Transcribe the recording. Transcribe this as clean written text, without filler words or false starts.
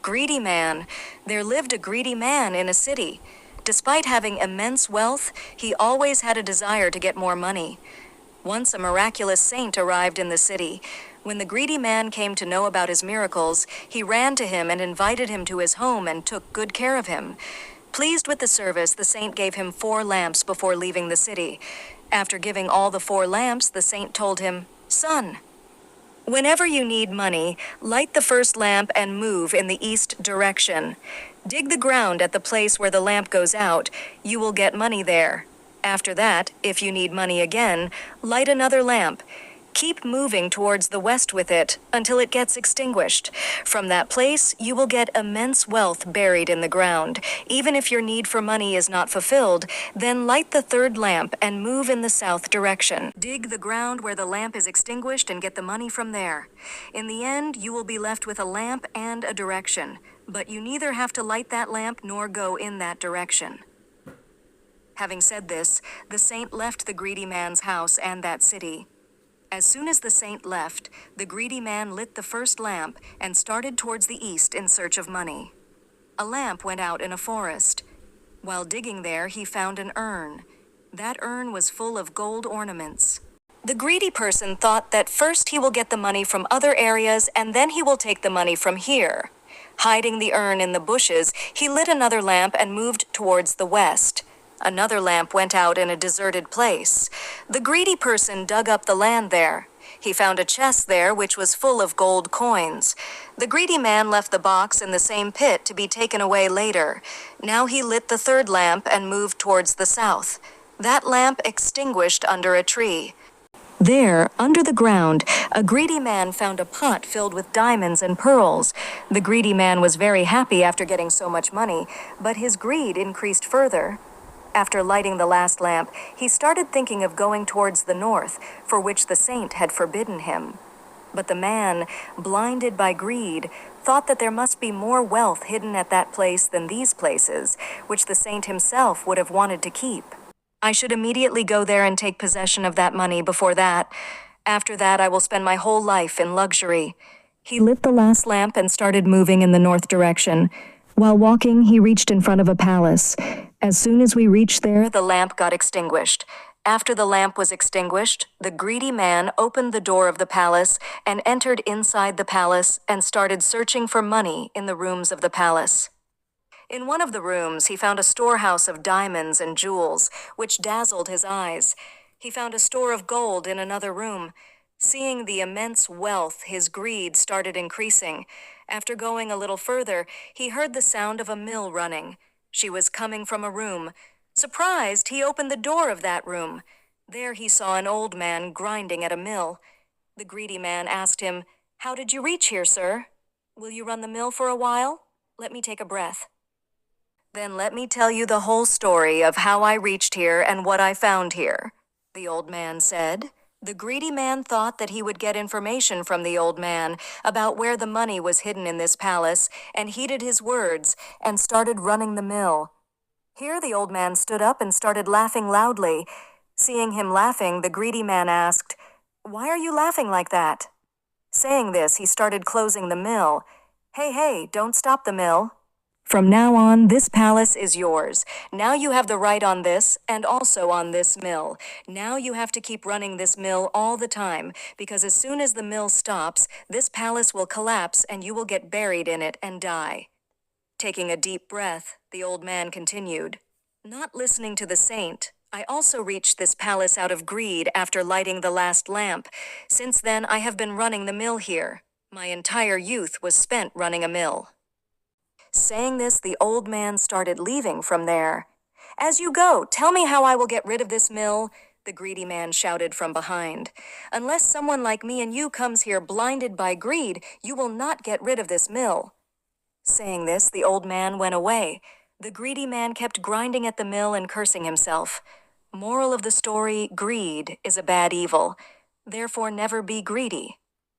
Greedy man. There lived a greedy man in a city. Despite having immense wealth, he always had a desire to get more money. Once a miraculous saint arrived in the city. When the greedy man came to know about his miracles, he ran to him and invited him to his home and took good care of him. Pleased with the service, the saint gave him 4 lamps before leaving the city. After giving all the 4 lamps, the saint told him, "Son, whenever you need money, light the first lamp and move in the east direction. Dig the ground at the place where the lamp goes out. You will get money there. After that, if you need money again, light another lamp. Keep moving towards the west with it until it gets extinguished. From that place, you will get immense wealth buried in the ground. Even if your need for money is not fulfilled, then light the 3rd lamp and move in the south direction. Dig the ground where the lamp is extinguished and get the money from there. In the end, you will be left with a lamp and a direction, but you neither have to light that lamp nor go in that direction." Having said this, the saint left the greedy man's house and that city. As soon as the saint left, the greedy man lit the first lamp and started towards the east in search of money. A lamp went out in a forest. While digging there, he found an urn. That urn was full of gold ornaments. The greedy person thought that first he will get the money from other areas and then he will take the money from here. Hiding the urn in the bushes, he lit another lamp and moved towards the west. Another lamp went out in a deserted place. The greedy person dug up the land there. He found a chest there which was full of gold coins. The greedy man left the box in the same pit to be taken away later. Now he lit the 3rd lamp and moved towards the south. That lamp extinguished under a tree. There, under the ground, a greedy man found a pot filled with diamonds and pearls. The greedy man was very happy after getting so much money, but his greed increased further. After lighting the last lamp, he started thinking of going towards the north, for which the saint had forbidden him. But the man, blinded by greed, thought that there must be more wealth hidden at that place than these places, which the saint himself would have wanted to keep. "I should immediately go there and take possession of that money before that. After that, I will spend my whole life in luxury." He lit the last lamp and started moving in the north direction. While walking, he reached in front of a palace. As soon as we reached there, the lamp got extinguished. After the lamp was extinguished, the greedy man opened the door of the palace and entered inside the palace and started searching for money in the rooms of the palace. In one of the rooms, he found a storehouse of diamonds and jewels, which dazzled his eyes. He found a store of gold in another room. Seeing the immense wealth, his greed started increasing. After going a little further, he heard the sound of a mill running. She was coming from a room. Surprised, he opened the door of that room. There he saw an old man grinding at a mill. The greedy man asked him, "How did you reach here, sir? Will you run the mill for a while? Let me take a breath." "Then let me tell you the whole story of how I reached here and what I found here," the old man said. The greedy man thought that he would get information from the old man about where the money was hidden in this palace, and heeded his words and started running the mill. Here the old man stood up and started laughing loudly. Seeing him laughing, the greedy man asked, "Why are you laughing like that?" Saying this, he started closing the mill. Hey, don't stop the mill. From now on, this palace is yours. Now you have the right on this and also on this mill. Now you have to keep running this mill all the time, because as soon as the mill stops, this palace will collapse and you will get buried in it and die." Taking a deep breath, the old man continued, "Not listening to the saint, I also reached this palace out of greed after lighting the last lamp. Since then, I have been running the mill here. My entire youth was spent running a mill." Saying this, the old man started leaving from there. "As you go, tell me how I will get rid of this mill," the greedy man shouted from behind. "Unless someone like me and you comes here blinded by greed, you will not get rid of this mill." Saying this, the old man went away. The greedy man kept grinding at the mill and cursing himself. Moral of the story, greed is a bad evil. Therefore, never be greedy.